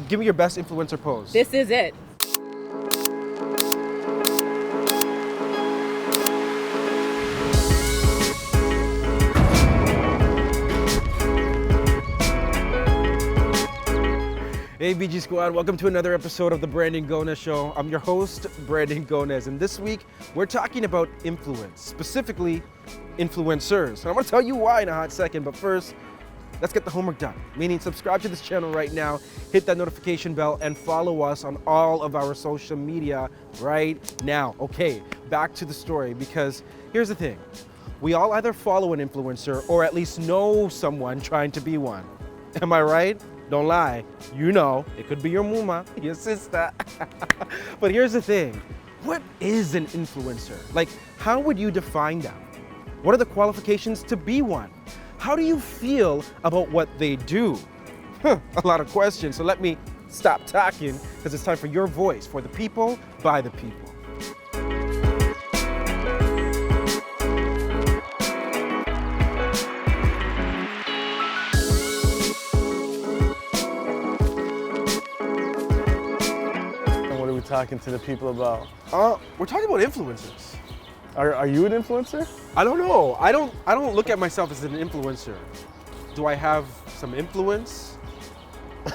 Give me your best influencer pose. This is it. Hey BG Squad, welcome to another episode of the Gonez Show. I'm your host, Gonez, and this week we're talking about influence, specifically influencers. And I'm gonna tell you why in a hot second, but first, let's get the homework done. Meaning subscribe to this channel right now, hit that notification bell, and follow us on all of our social media right now. Okay, back to the story, because here's the thing. We all either follow an influencer or at least know someone trying to be one. Am I right? Don't lie, you know, it could be your muma, your sister. But here's the thing, what is an influencer? Like, how would you define them? What are the qualifications to be one? How do you feel about what they do? A lot of questions, so let me stop talking, because it's time for your voice, for the people, by the people. Talking to the people about? We're talking about influencers. Are you an influencer? I don't know. I don't look at myself as an influencer. Do I have some influence? Is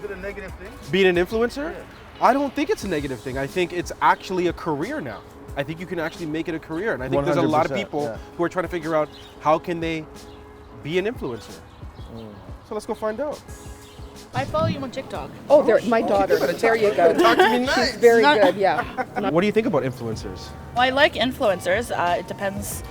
it a negative thing? Being an influencer? Yeah. I don't think it's a negative thing. I think it's actually a career now. I think you can actually make it a career. And I think there's a lot of people who are trying to figure out how can they be an influencer. So let's go find out. I follow you on TikTok. Oh, there, my daughter. There you go. Talk to me nice. She's very good, yeah. What do you think about influencers? Well, I like influencers. It depends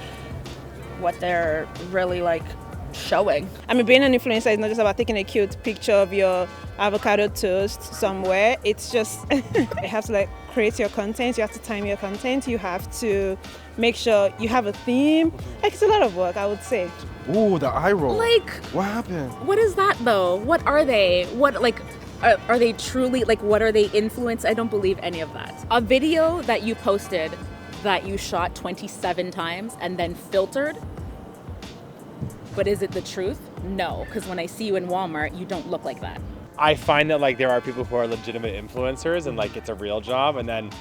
what they're really like showing. I mean, being an influencer is not just about taking a cute picture of your avocado toast somewhere. It's just, you have to like create your content. You have to time your content. You have to make sure you have a theme. Like, it's a lot of work, I would say. Ooh, the eye roll. Like, what happened? what is that though? What are they? What, like, are they truly, like, what are they influence? I don't believe any of that. A video that you posted that you shot 27 times and then filtered, but is it the truth? No, because when I see you in Walmart, you don't look like that. I find that like there are people who are legitimate influencers and like it's a real job, and then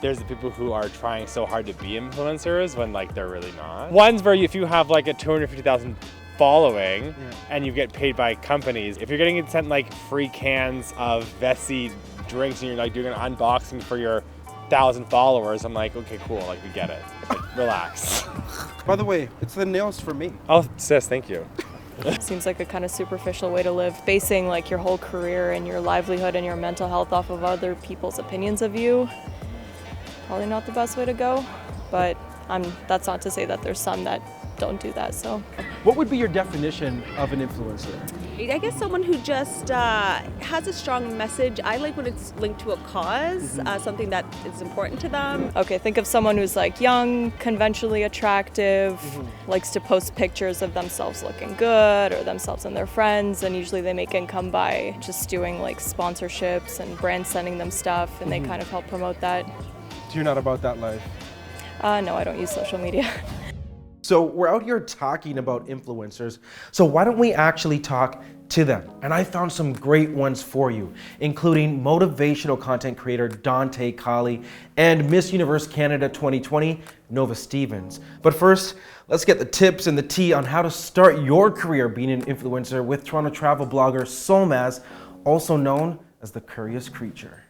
there's the people who are trying so hard to be influencers when like they're really not. One's where if you have like a 250,000 following and you get paid by companies, if you're getting sent like free cans of Vessi drinks and you're like doing an unboxing for your 1,000 followers, I'm like, okay, cool, like we get it. Like, relax. By the way, it's the nails for me. Oh, sis, thank you. Seems like a kind of superficial way to live, basing like your whole career and your livelihood and your mental health off of other people's opinions of you. Probably not the best way to go, but that's not to say that there's some that don't do that, so. What would be your definition of an influencer? I guess someone who just has a strong message. I like when it's linked to a cause, something that is important to them. Okay, think of someone who's like young, conventionally attractive, likes to post pictures of themselves looking good or themselves and their friends, and usually they make income by just doing like sponsorships and brands sending them stuff, and they kind of help promote that. So you're not about that life? No, I don't use social media. So we're out here talking about influencers, so why don't we actually talk to them? And I found some great ones for you, including motivational content creator Dante Colley and Miss Universe Canada 2020, Nova Stevens. But first, let's get the tips and the tea on how to start your career being an influencer with Toronto travel blogger Solmaz, also known as the Curious Creature.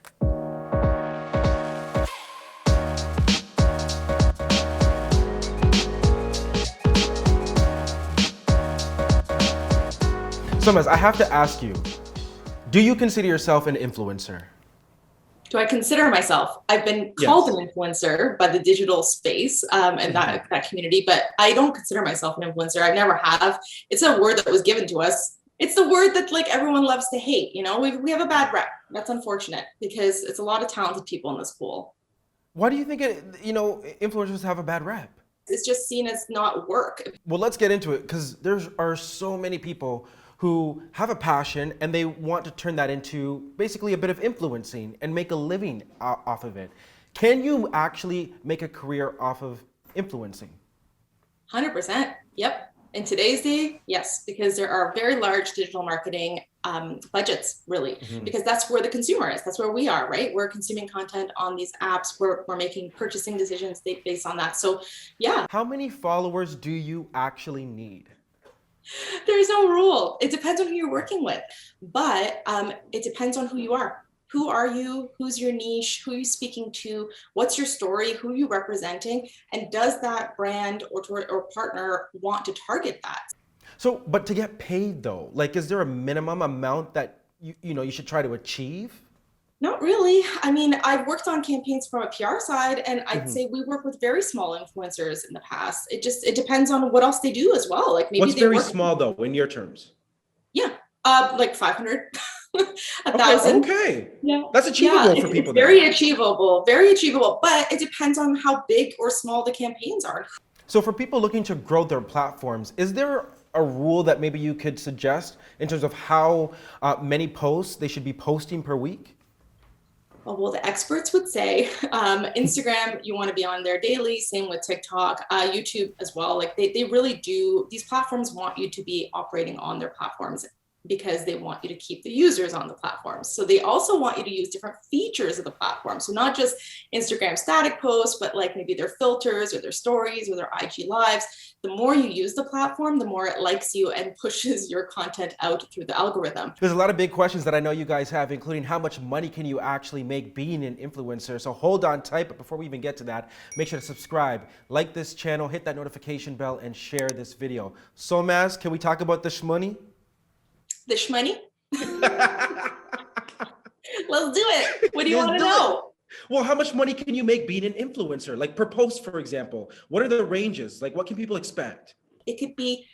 Solmaz, I have to ask you, do you consider yourself an influencer? Do I consider myself? I've been called an influencer by the digital space and that community, but I don't consider myself an influencer. I never have. It's a word that was given to us. It's the word that like everyone loves to hate. You know, we have a bad rep. That's unfortunate because it's a lot of talented people in this pool. Why do you think influencers have a bad rep? It's just seen as not work. Well, let's get into it, because there are so many people who have a passion and they want to turn that into basically a bit of influencing and make a living off of it. Can you actually make a career off of influencing? 100%. Yep. In today's day, yes, because there are very large digital marketing budgets, really, because that's where the consumer is. That's where we are, right? We're consuming content on these apps. We're making purchasing decisions based on that. So yeah. How many followers do you actually need? There's no rule. It depends on who you're working with, but it depends on who you are. Who are you? Who's your niche? Who are you speaking to? What's your story? Who are you representing? And does that brand or partner want to target that? So, but to get paid though, like, is there a minimum amount that you should try to achieve? Not really. I mean, I've worked on campaigns from a PR side, and I'd say we work with very small influencers in the past. It depends on what else they do as well. Like maybe what's very small though in your terms? Yeah, like 500. 1,000. Okay. Yeah. That's achievable for people. Very achievable, very achievable. But it depends on how big or small the campaigns are. So for people looking to grow their platforms, is there a rule that maybe you could suggest in terms of how many posts they should be posting per week? Well, the experts would say Instagram, you want to be on there daily. Same with TikTok, YouTube as well. Like they really do. These platforms want you to be operating on their platforms because they want you to keep the users on the platform. So they also want you to use different features of the platform. So not just Instagram static posts, but like maybe their filters or their stories or their IG lives. The more you use the platform, the more it likes you and pushes your content out through the algorithm. There's a lot of big questions that I know you guys have, including how much money can you actually make being an influencer? So hold on tight, but before we even get to that, make sure to subscribe, like this channel, hit that notification bell, and share this video. So Maz, can we talk about the shmoney? The shmoney? Let's do it. What do you want to know? Well, how much money can you make being an influencer? Like per post, for example. What are the ranges? Like what can people expect? It could be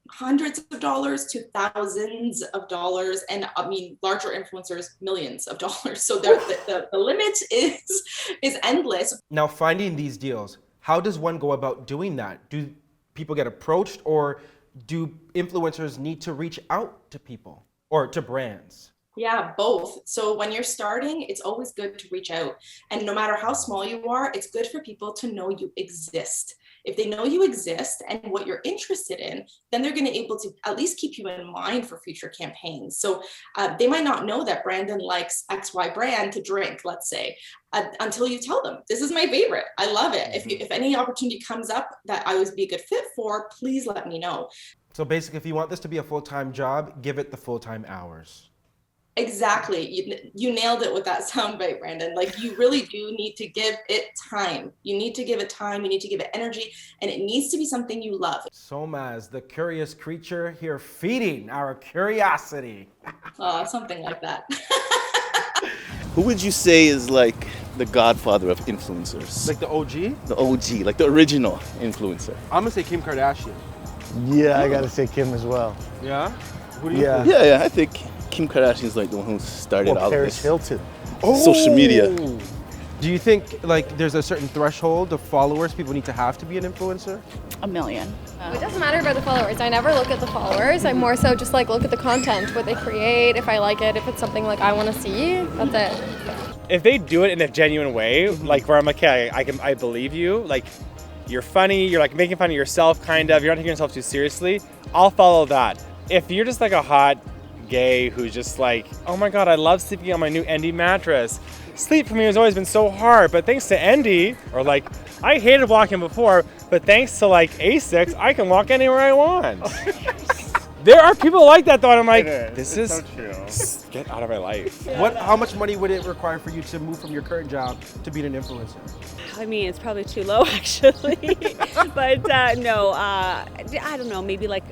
hundreds of dollars to thousands of dollars. And I mean, larger influencers, millions of dollars. So the limit is endless. Now, finding these deals, how does one go about doing that? Do people get approached, or do influencers need to reach out to people or to brands? Yeah, both. So when you're starting, it's always good to reach out. And no matter how small you are, it's good for people to know you exist. If they know you exist and what you're interested in, then they're going to be able to at least keep you in mind for future campaigns. So they might not know that Brandon likes XY brand to drink, let's say, until you tell them, this is my favorite. I love it. If any opportunity comes up that I would be a good fit for, please let me know. So basically, if you want this to be a full-time job, give it the full-time hours. Exactly. You nailed it with that soundbite, Brandon. Like you really do need to give it time. You need to give it time. You need to give it energy, and it needs to be something you love. So Maz, the curious creature here feeding our curiosity. Something like that. Who would you say is like the godfather of influencers? Like the OG? The OG, like the original influencer. I'm gonna say Kim Kardashian. Yeah, I gotta say Kim as well. Yeah? Who do you think? Yeah, I think Kim Kardashian is like the one who started out Paris this Hilton. social media. Do you think like there's a certain threshold of followers people need to have to be an influencer? 1 million. It doesn't matter about the followers. I never look at the followers. I more so just like look at the content, what they create, if I like it, if it's something like I want to see. That's it. If they do it in a genuine way, like where I'm like, okay, I believe you, like you're funny, you're like making fun of yourself kind of, you're not taking yourself too seriously, I'll follow that. If you're just like a hot gay who's just like, oh my god, I love sleeping on my new Endy mattress. Sleep for me has always been so hard, but thanks to Endy, or like, I hated walking before, but thanks to like Asics, I can walk anywhere I want. There are people like that though, and I'm like, this is so true. Get out of my life. How much money would it require for you to move from your current job to being an influencer? I mean, it's probably too low actually, but no, I don't know, maybe like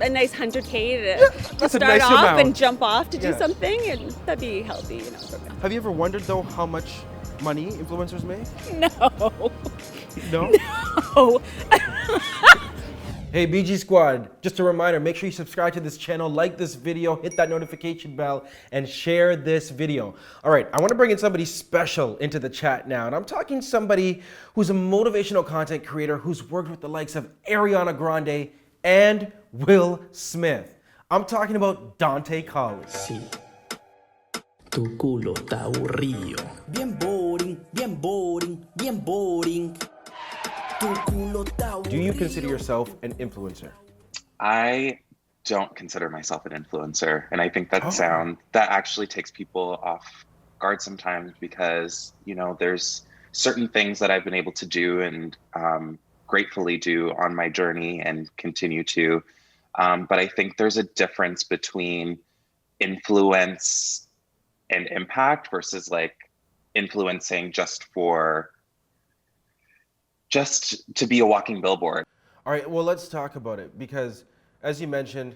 a nice 100K to start nice off amount. And jump off to do something, and that'd be healthy, you know. Have you ever wondered though how much money influencers make? No. No? No. Hey BG Squad, just a reminder, make sure you subscribe to this channel, like this video, hit that notification bell, and share this video. All right, I want to bring in somebody special into the chat now, and I'm talking somebody who's a motivational content creator who's worked with the likes of Ariana Grande and Will Smith. I'm talking about Dante Colley. Sí. Tu culo está aburrido. Bien boring, bien boring, bien boring. Do you consider yourself an influencer? I don't consider myself an influencer. And I think that actually takes people off guard sometimes because, there's certain things that I've been able to do and gratefully do on my journey and continue to. But I think there's a difference between influence and impact versus like influencing just to be a walking billboard. All right, well, let's talk about it because as you mentioned,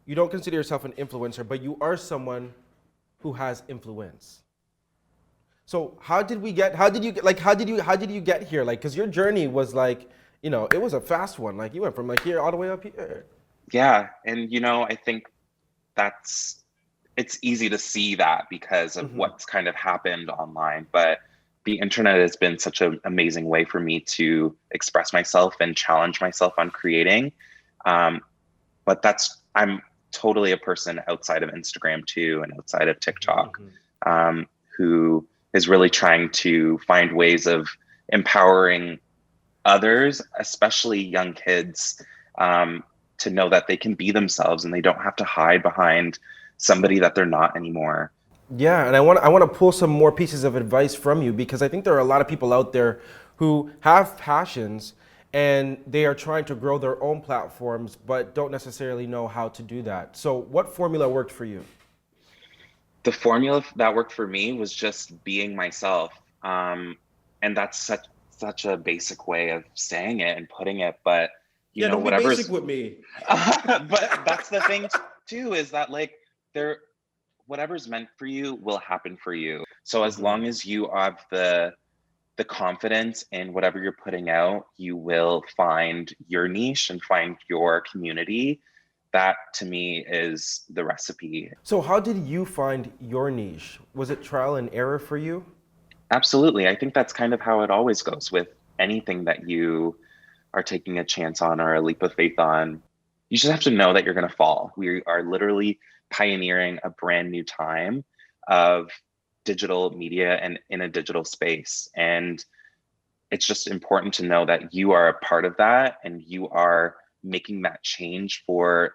you don't consider yourself an influencer, but you are someone who has influence. So how did you get here? Like, cause your journey was like, it was a fast one. Like you went from like here all the way up here. Yeah. And I think it's easy to see that because of what's kind of happened online, but the internet has been such an amazing way for me to express myself and challenge myself on creating. But I'm totally a person outside of Instagram too, and outside of TikTok, who is really trying to find ways of empowering others, especially young kids, to know that they can be themselves and they don't have to hide behind somebody that they're not anymore. Yeah, and I want to pull some more pieces of advice from you because I think there are a lot of people out there who have passions and they are trying to grow their own platforms but don't necessarily know how to do that. So what formula worked for you? The formula that worked for me was just being myself. And that's such a basic way of saying it and putting it, but don't be basic with me. But that's the thing too, is that like whatever's meant for you will happen for you. So as long as you have the confidence in whatever you're putting out, you will find your niche and find your community. That to me is the recipe. So how did you find your niche? Was it trial and error for you? Absolutely. I think that's kind of how it always goes with anything that you are taking a chance on or a leap of faith on. You just have to know that you're going to fall. We are literally pioneering a brand new time of digital media and in a digital space. And it's just important to know that you are a part of that and you are making that change for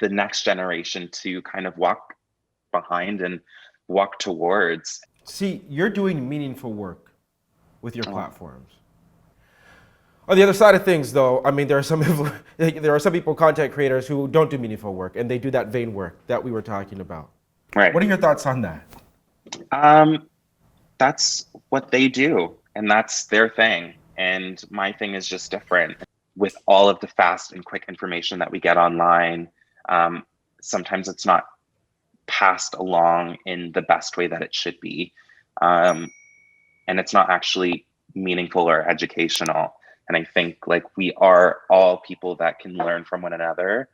the next generation to kind of walk behind and walk towards. See, you're doing meaningful work with your platforms. On the other side of things, though, I mean, there are some people, content creators, who don't do meaningful work, and they do that vain work that we were talking about. Right. What are your thoughts on that? That's what they do, and that's their thing. And my thing is just different. With all of the fast and quick information that we get online, sometimes it's not passed along in the best way that it should be. And it's not actually meaningful or educational. And I think like we are all people that can learn from one another.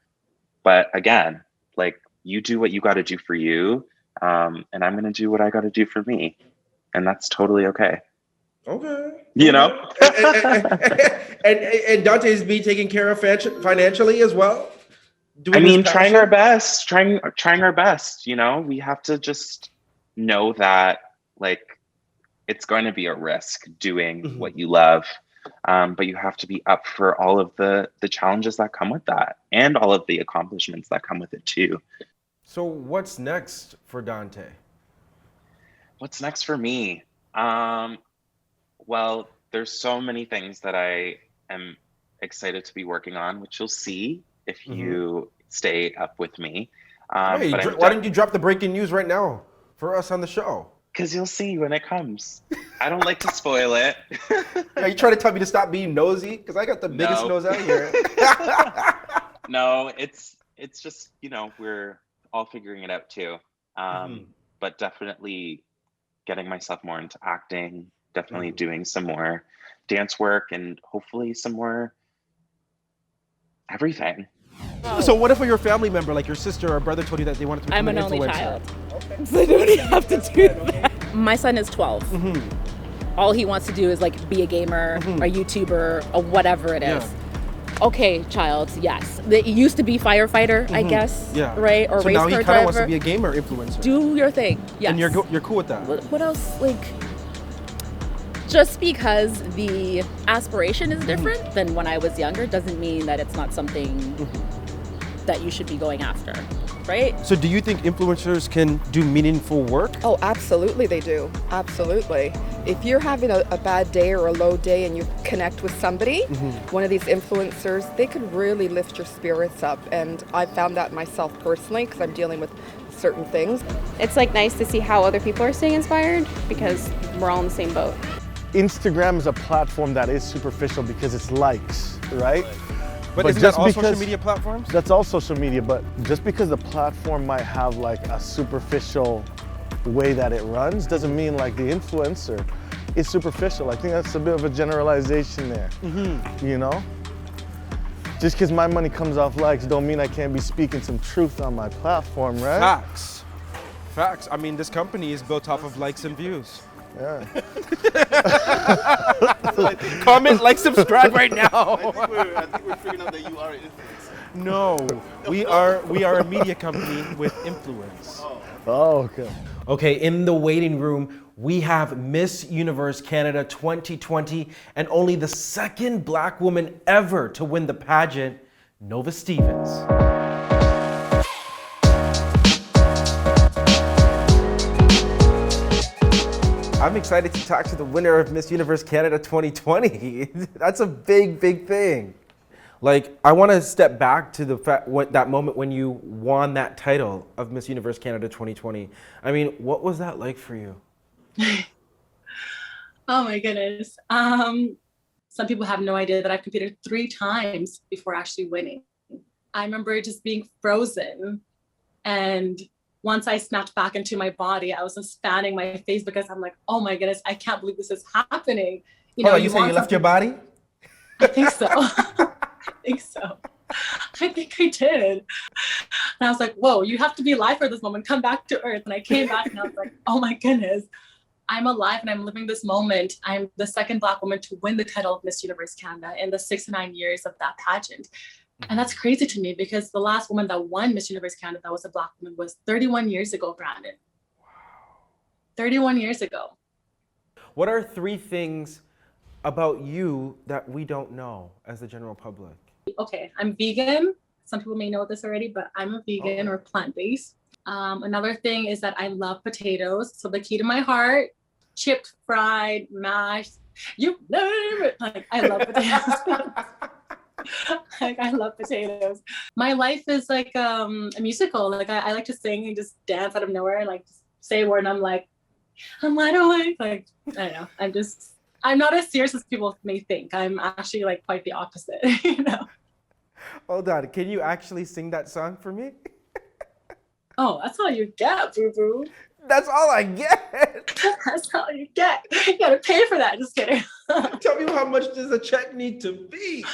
But again, like you do what you got to do for you. And I'm going to do what I got to do for me. And that's totally okay. Okay. And Dante's be taken care of financially as well? Trying our best, trying our best, we have to just know that like it's going to be a risk doing what you love. But you have to be up for all of the challenges that come with that and all of the accomplishments that come with it too. So what's next for Dante? What's next for me? Well, there's so many things that I am excited to be working on, which you'll see if you stay up with me. Why don't you drop the breaking news right now for us on the show? Because you'll see when it comes. I don't like to spoil it. Are you trying to tell me to stop being nosy? Because I got the biggest nose out here. No, it's just, we're all figuring it out too. But definitely getting myself more into acting, definitely doing some more dance work and hopefully some more everything. So what if your family member, like your sister or brother, told you that they wanted to become an influencer? I'm an only child. So I don't even have to do that. My son is 12. All he wants to do is like be a gamer, a YouTuber, or whatever it is. Yeah. Okay, child, yes. It used to be firefighter, I guess, right? Or so race now car he kind driver. of wants to be a gamer influencer. Do your thing, yes. And you're cool with that? What else, like, just because the aspiration is different than when I was younger doesn't mean that it's not something that you should be going after, right? So do you think influencers can do meaningful work? Oh, absolutely they do. Absolutely. If you're having a bad day or a low day and you connect with somebody, one of these influencers, they could really lift your spirits up. And I found that myself personally because I'm dealing with certain things. It's like nice to see how other people are staying inspired because we're all in the same boat. Instagram is a platform that is superficial because it's likes, right? But isn't that all social media platforms? That's all social media, but just because the platform might have like a superficial way that it runs doesn't mean like the influencer is superficial. I think that's a bit of a generalization there, you know? Just because my money comes off likes don't mean I can't be speaking some truth on my platform, right? Facts. Facts. I mean, this company is built off of likes and views. Yeah. Comment, like, subscribe right now. I think we're figuring out that you are an influencer. No, we are a media company with influence. Oh, okay. Okay, in the waiting room, we have Miss Universe Canada 2020 and only the second Black woman ever to win the pageant, Nova Stevens. I'm excited to talk to the winner of Miss Universe Canada 2020. That's a big, big thing. Like, I want to step back to that moment when you won that title of Miss Universe Canada 2020. I mean, what was that like for you? Oh my goodness. Some people have no idea that I've competed 3 times before actually winning. I remember just being frozen, and once I snapped back into my body, I was just fanning my face because I'm like, oh my goodness, I can't believe this is happening. You know, you say you left your body? I think so. I think I did. And I was like, whoa, you have to be alive for this moment. Come back to earth. And I came back and I was like, oh my goodness, I'm alive and I'm living this moment. I'm the second Black woman to win the title of Miss Universe Canada in the 6 to 9 years of that pageant. And that's crazy to me because the last woman that won Miss Universe Canada that was a Black woman was 31 years ago, Brandon. Wow. 31 years ago. What are 3 things about you that we don't know as the general public? Okay, I'm vegan. Some people may know this already, but I'm a vegan or plant-based. Another thing is that I love potatoes. So the key to my heart, chipped, fried, mashed, you name it. Like, I love potatoes. Like, I love potatoes. My life is like a musical. Like, I like to sing and just dance out of nowhere and like say a word and I'm like, I'm wide awake. Like, I don't know. I'm not as serious as people may think. I'm actually like quite the opposite, you know? Hold on, can you actually sing that song for me? Oh, that's all you get, boo-boo. That's all I get. That's all you get. You gotta pay for that. Just kidding. Tell me how much does a check need to be?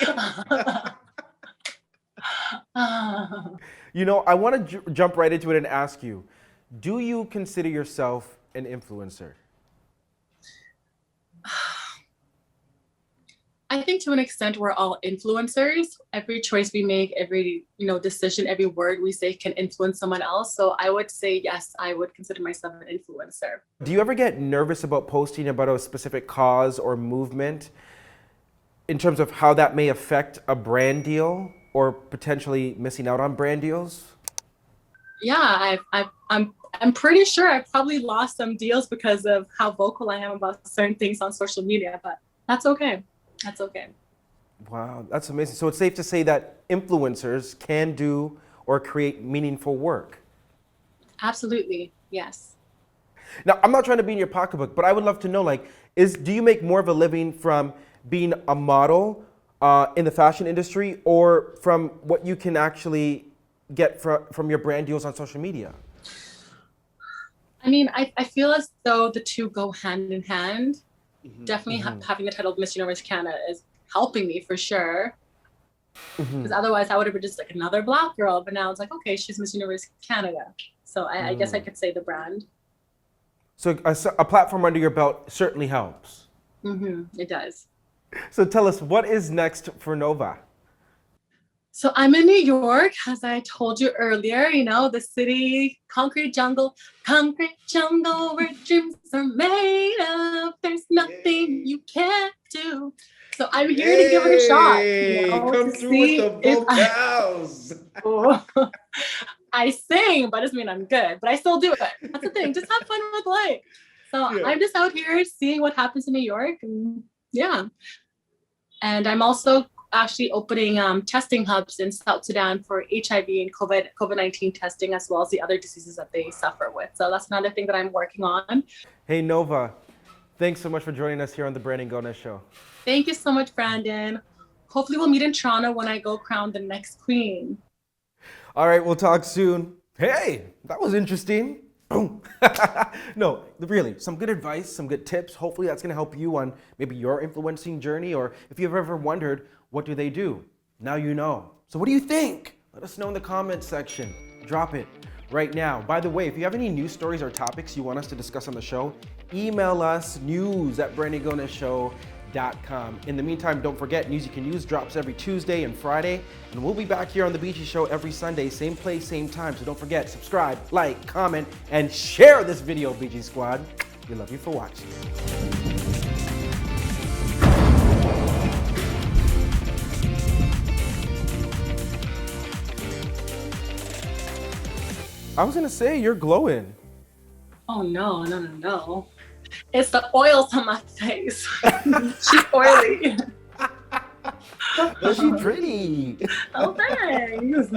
You know, I want to jump right into it and ask you, do you consider yourself an influencer? I think to an extent we're all influencers. Every choice we make, every decision, every word we say can influence someone else. So I would say yes, I would consider myself an influencer. Do you ever get nervous about posting about a specific cause or movement in terms of how that may affect a brand deal or potentially missing out on brand deals? Yeah, I'm pretty sure I probably lost some deals because of how vocal I am about certain things on social media, but that's okay. That's okay. Wow, that's amazing. So it's safe to say that influencers can do or create meaningful work. Absolutely, yes. Now, I'm not trying to be in your pocketbook, but I would love to know, like, do you make more of a living from being a model in the fashion industry or from what you can actually get from your brand deals on social media? I mean, I feel as though the two go hand in hand. Definitely having the title of Miss Universe Canada is helping me for sure. Because otherwise I would have been just like another Black girl, but now it's like, okay, she's Miss Universe Canada. So I guess I could say the brand. So a platform under your belt certainly helps. It does. So tell us, what is next for Nova? So I'm in New York, as I told you earlier, the city, concrete jungle where dreams are made of. There's nothing you can't do. So I'm here to give it a shot. Come to through see with the if vocals. I sing, but it doesn't mean I'm good. But I still do it. That's the thing. Just have fun with life. So I'm just out here seeing what happens in New York. And yeah. And I'm also actually opening testing hubs in South Sudan for HIV and COVID-19 testing, as well as the other diseases that they suffer with. So that's another thing that I'm working on. Hey, Nova, thanks so much for joining us here on the Brandon Gonez Show. Thank you so much, Brandon. Hopefully we'll meet in Toronto when I go crown the next queen. All right, we'll talk soon. Hey, that was interesting. No, really, some good advice, some good tips. Hopefully that's gonna help you on maybe your influencing journey, or if you've ever wondered, what do they do? Now you know. So what do you think? Let us know in the comments section. Drop it right now. By the way, if you have any news stories or topics you want us to discuss on the show, email us news@brandongonezshow.com. In the meantime, don't forget, News You Can Use drops every Tuesday and Friday, and we'll be back here on The BG Show every Sunday, same place, same time. So don't forget, subscribe, like, comment, and share this video, BG Squad. We love you for watching. I was gonna say, you're glowing. Oh no. It's the oils on my face. She's oily. She's pretty. Oh, thanks.